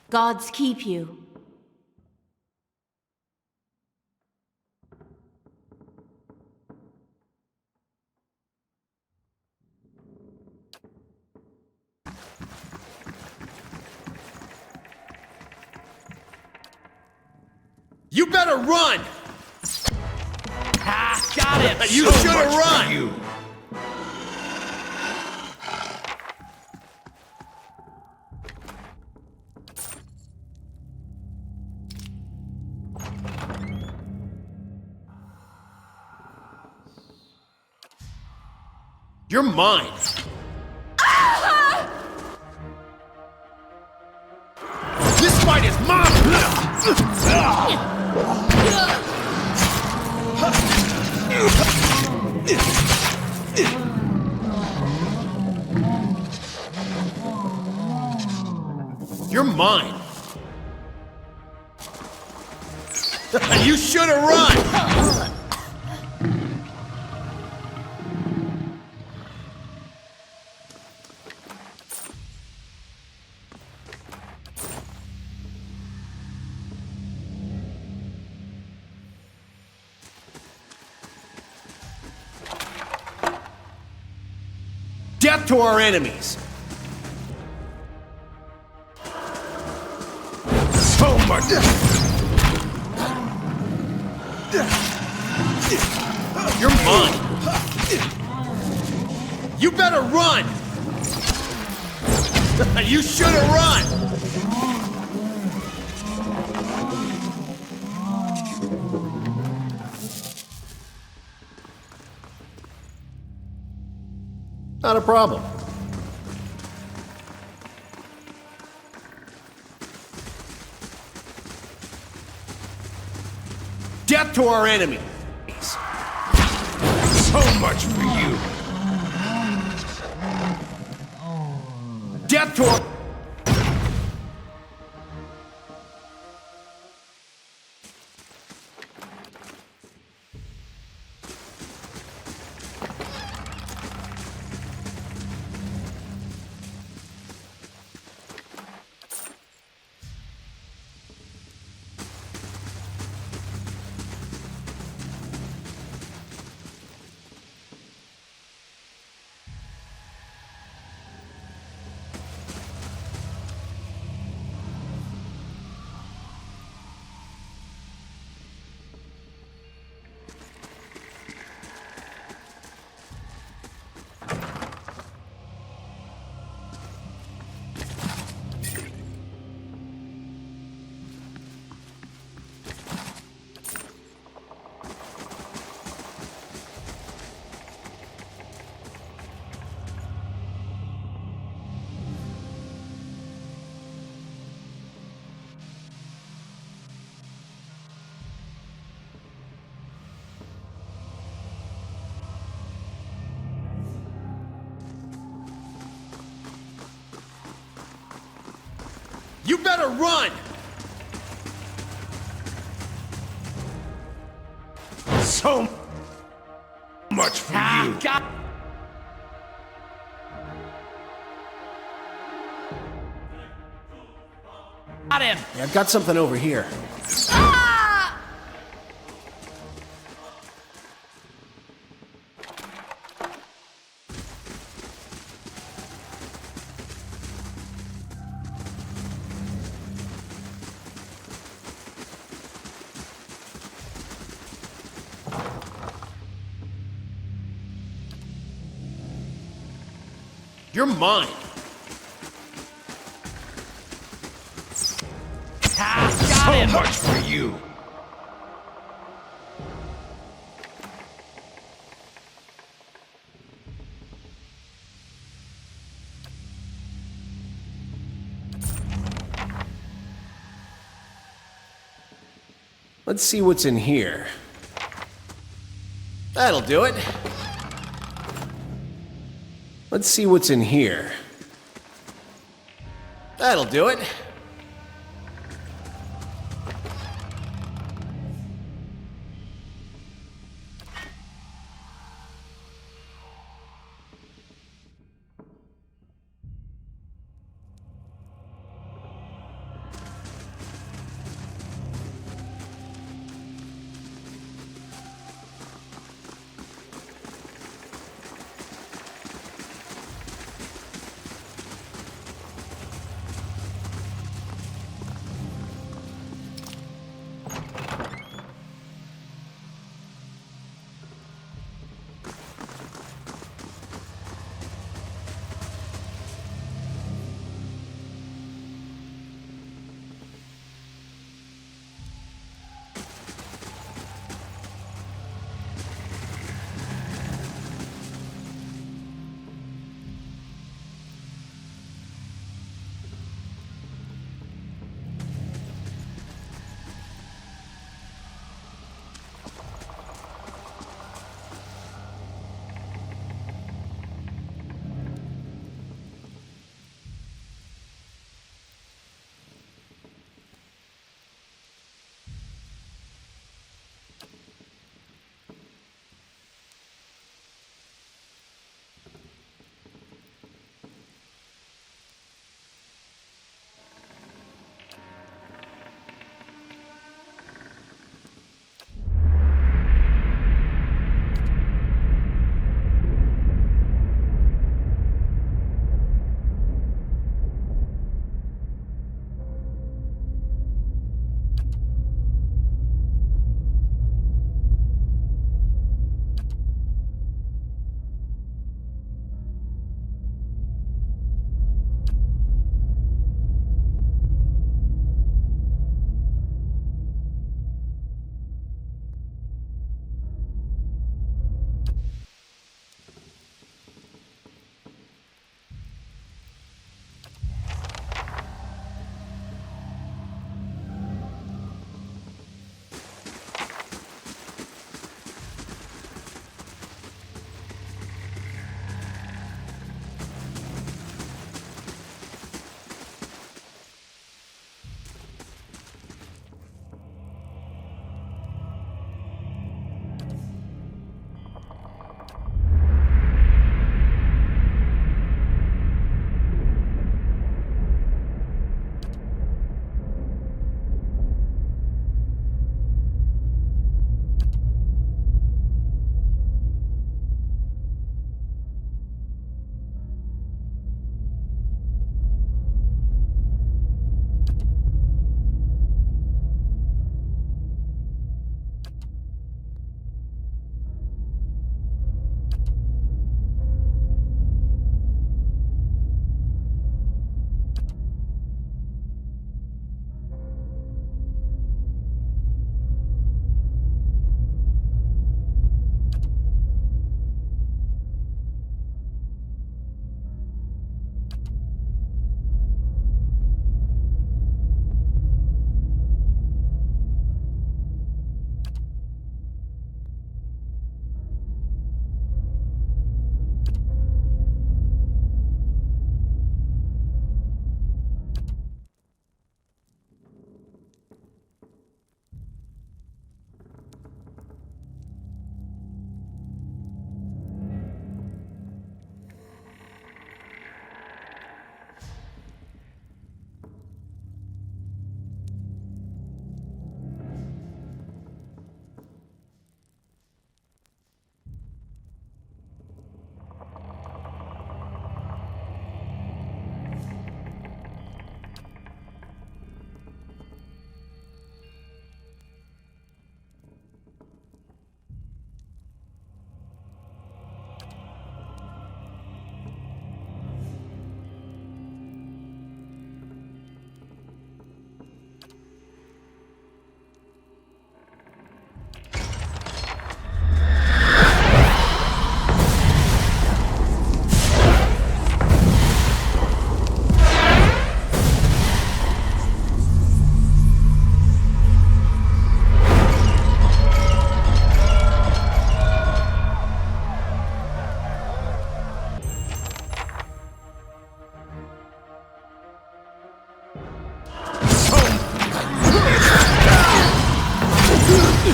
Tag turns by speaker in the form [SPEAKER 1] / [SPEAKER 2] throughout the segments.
[SPEAKER 1] Gods keep you.
[SPEAKER 2] You better run!
[SPEAKER 3] Ah, got it!
[SPEAKER 2] You
[SPEAKER 3] So
[SPEAKER 2] should have
[SPEAKER 3] much for
[SPEAKER 2] run!
[SPEAKER 3] you.
[SPEAKER 2] You're mine! This fight is mine! You're mine! You should have run! Death to our enemies!
[SPEAKER 3] So much.
[SPEAKER 2] You're mine! You better run! You should have run! Not a problem. Death to our enemies!
[SPEAKER 3] So much for you.
[SPEAKER 2] Death to our... You better run!
[SPEAKER 3] So much for you.
[SPEAKER 2] Got
[SPEAKER 3] him.
[SPEAKER 2] Yeah, I've got something over here. You're mine.
[SPEAKER 3] Ah, got
[SPEAKER 2] So
[SPEAKER 3] him.
[SPEAKER 2] much for you. Let's see what's in here. That'll do it. Let's see what's in here. That'll do it.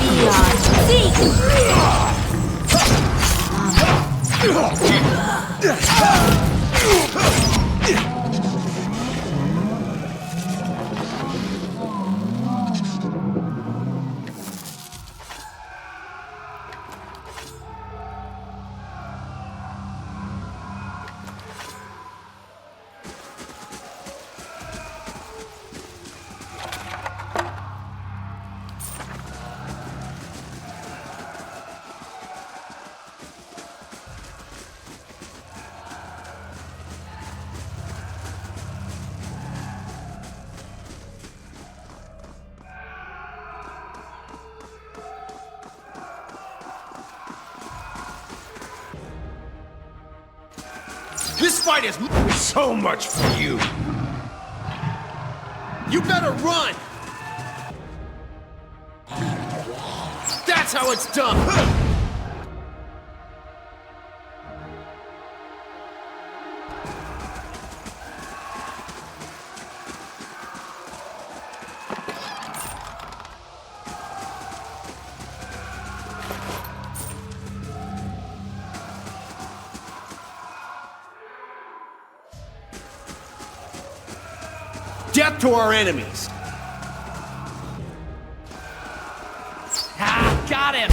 [SPEAKER 1] beyond.
[SPEAKER 3] This fight is so much for you.
[SPEAKER 2] You better run! That's how it's done! Death to our enemies!
[SPEAKER 3] Ah, got him!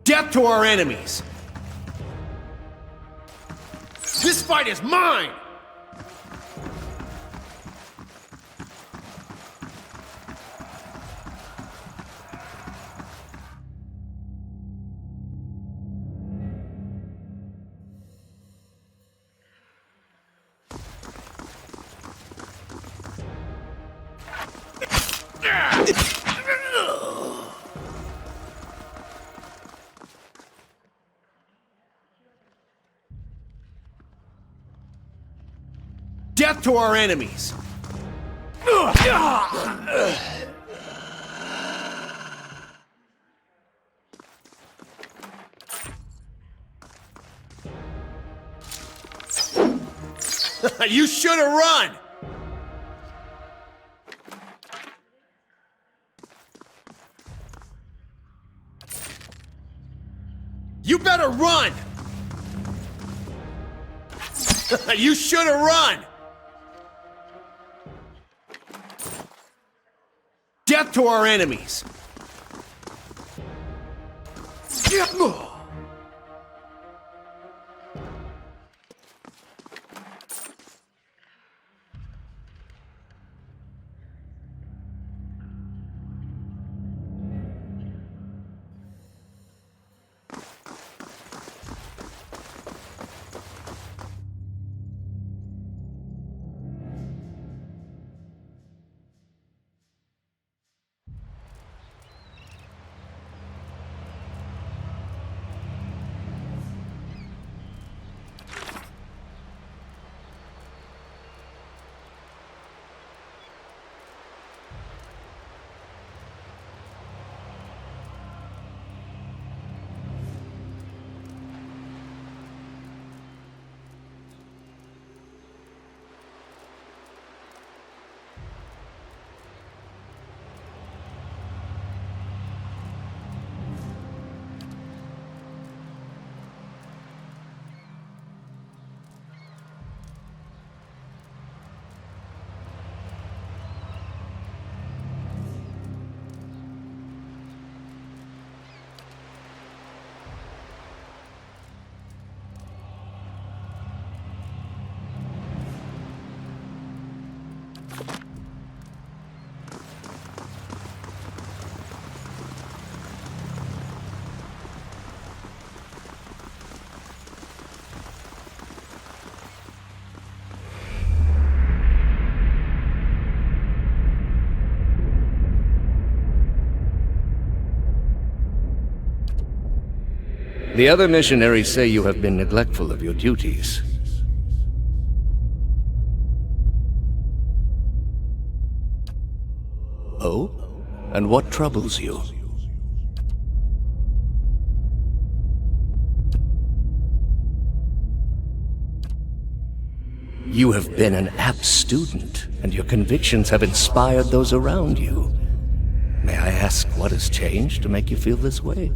[SPEAKER 2] Death to our enemies! This fight is mine! Death to our enemies! You should have run! You better run! You should have run! Death to our enemies!
[SPEAKER 1] The other missionaries say you have been neglectful of your duties. Oh? And what troubles you? You have been an apt student, and your convictions have inspired those around you. May I ask what has changed to make you feel this way?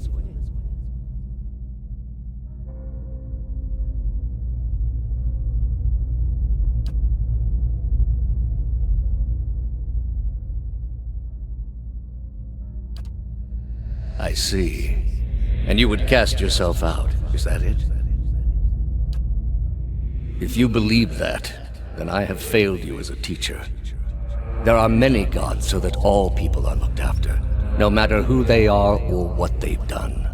[SPEAKER 1] I see. And you would cast yourself out, is that it? If you believe that, then I have failed you as a teacher. There are many gods so that all people are looked after, no matter who they are or what they've done.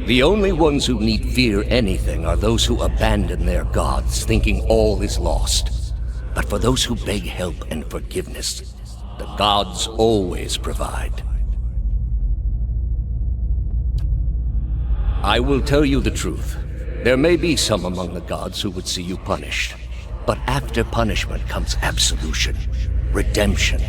[SPEAKER 1] The only ones who need fear anything are those who abandon their gods, thinking all is lost. But for those who beg help and forgiveness, the gods always provide. I will tell you the truth. There may be some among the gods who would see you punished. But after punishment comes absolution, redemption.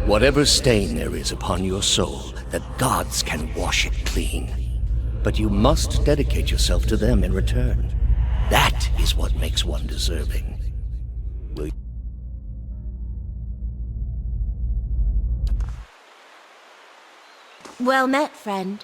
[SPEAKER 1] Whatever stain there is upon your soul, the gods can wash it clean. But you must dedicate yourself to them in return. That is what makes one deserving. Will you?
[SPEAKER 4] Well met, friend.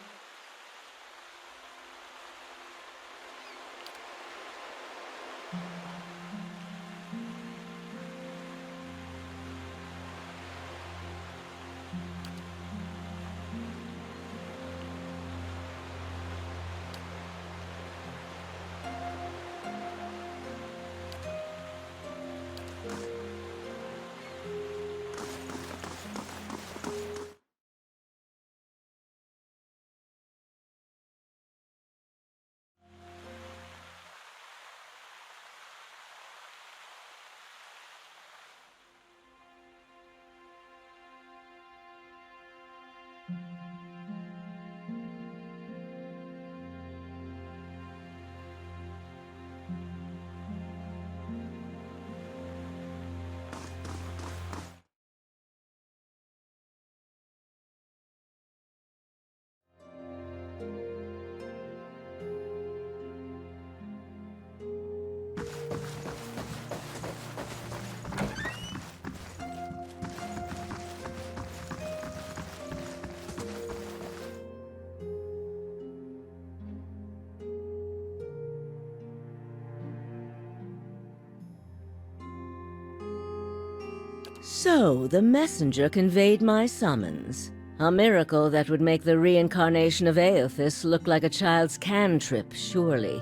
[SPEAKER 4] So, the messenger conveyed my summons. A miracle that would make the reincarnation of Aothis look like a child's cantrip, surely.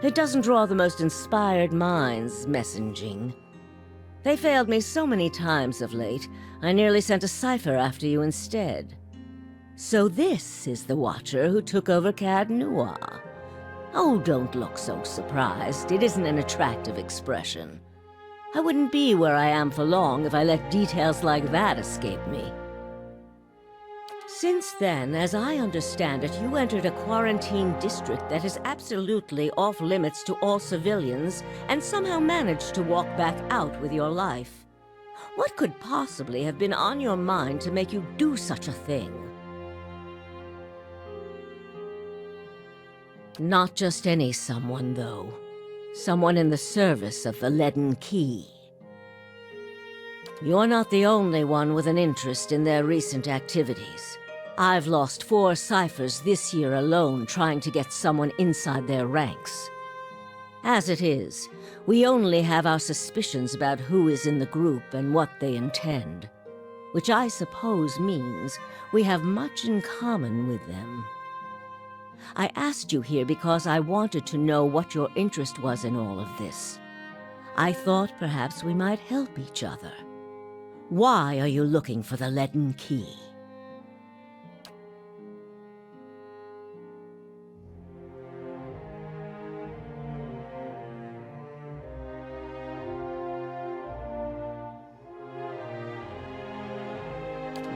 [SPEAKER 4] It doesn't draw the most inspired minds, messaging. They failed me so many times of late, I nearly sent a cipher after you instead. So this is the Watcher who took over Cad Noir. Oh, don't look so surprised. It isn't an attractive expression. I wouldn't be where I am for long if I let details like that escape me. Since then, as I understand it, you entered a quarantine district that is absolutely off-limits to all civilians, and somehow managed to walk back out with your life. What could possibly have been on your mind to make you do such a thing? Not just any someone, though. Someone in the service of the Leaden Key. You're not the only one with an interest in their recent activities. I've lost 4 ciphers this year alone trying to get someone inside their ranks. As it is, we only have our suspicions about who is in the group and what they intend, which I suppose means we have much in common with them. I asked you here because I wanted to know what your interest was in all of this. I thought perhaps we might help each other. Why are you looking for the Leaden Key?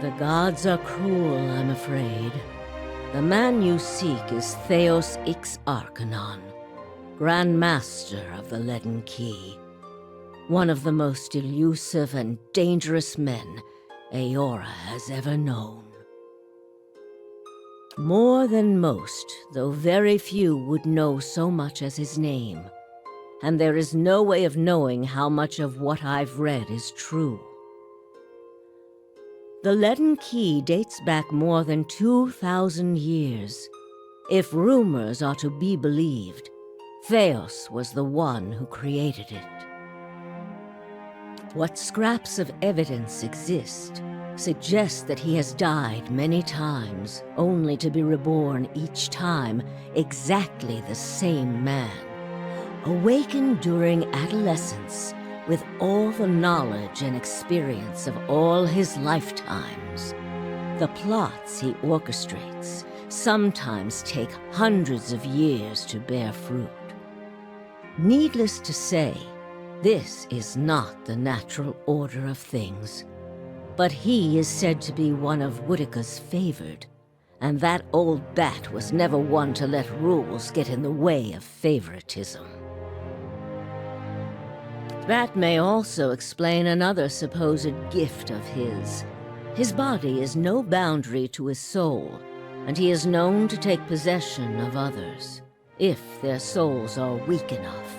[SPEAKER 4] The gods are cruel, I'm afraid. The man you seek is Theos Ix Arcanon, Grand Master of the Leaden Key. One of the most elusive and dangerous men Eora has ever known. More than most, though very few would know so much as his name. And there is no way of knowing how much of what I've read is true. The Leaden Key dates back more than 2,000 years. If rumors are to be believed, Theos was the one who created it. What scraps of evidence exist suggest that he has died many times, only to be reborn each time exactly the same man. Awakened during adolescence with all the knowledge and experience of all his lifetimes. The plots he orchestrates sometimes take hundreds of years to bear fruit. Needless to say, this is not the natural order of things. But he is said to be one of Woodica's favored, and that old bat was never one to let rules get in the way of favoritism. That may also explain another supposed gift of his. His body is no boundary to his soul, and he is known to take possession of others, if their souls are weak enough.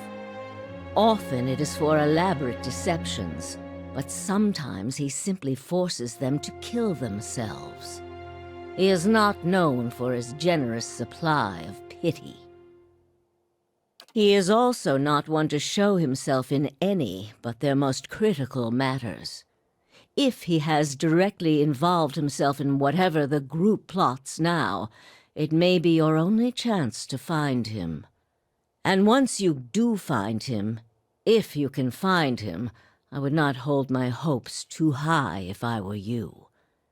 [SPEAKER 4] Often it is for elaborate deceptions, but sometimes he simply forces them to kill themselves. He is not known for his generous supply of pity. He is also not one to show himself in any but their most critical matters. If he has directly involved himself in whatever the group plots now, it may be your only chance to find him. And once you do find him, if you can find him, I would not hold my hopes too high if I were you.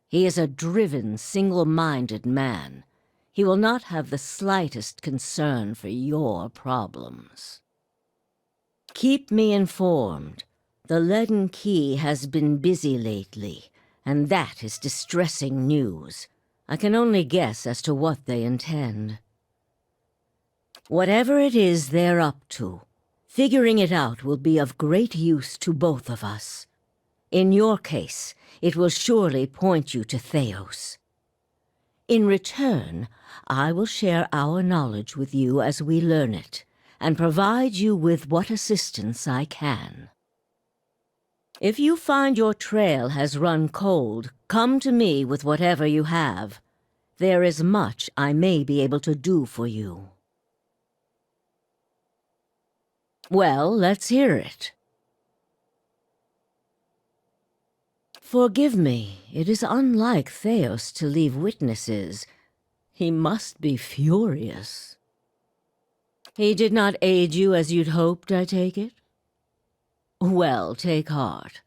[SPEAKER 4] He is a driven, single-minded man. He will not have the slightest concern for your problems. Keep me informed. The Leaden Key has been busy lately, and that is distressing news. I can only guess as to what they intend. Whatever it is they're up to, figuring it out will be of great use to both of us. In your case, it will surely point you to Theos. In return, I will share our knowledge with you as we learn it, and provide you with what assistance I can. If you find your trail has run cold, come to me with whatever you have. There is much I may be able to do for you. Well, let's hear it. Forgive me, it is unlike Theos to leave witnesses. He must be furious. He did not aid you as you'd hoped, I take it? Well, take heart.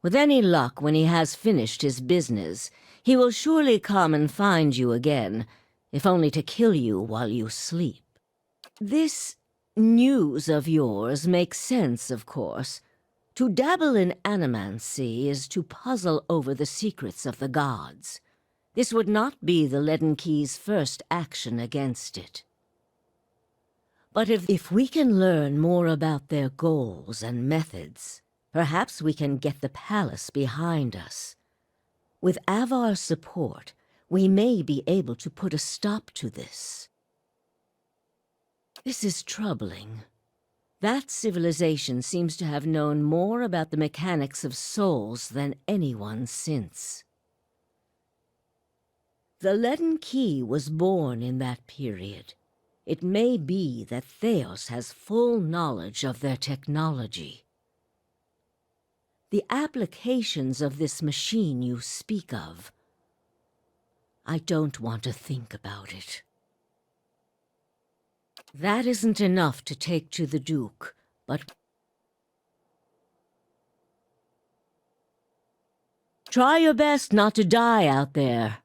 [SPEAKER 4] With any luck, when he has finished his business, he will surely come and find you again, if only to kill you while you sleep. This news of yours makes sense, of course. To dabble in animancy is to puzzle over the secrets of the gods. This would not be the Leaden Key's first action against it. But if we can learn more about their goals and methods, perhaps we can get the palace behind us. With Avar's support, we may be able to put a stop to this. This is troubling. That civilization seems to have known more about the mechanics of souls than anyone since. The Leaden Key was born in that period. It may be that Theos has full knowledge of their technology. The applications of this machine you speak of, I don't want to think about it. That isn't enough to take to the Duke, but try your best not to die out there.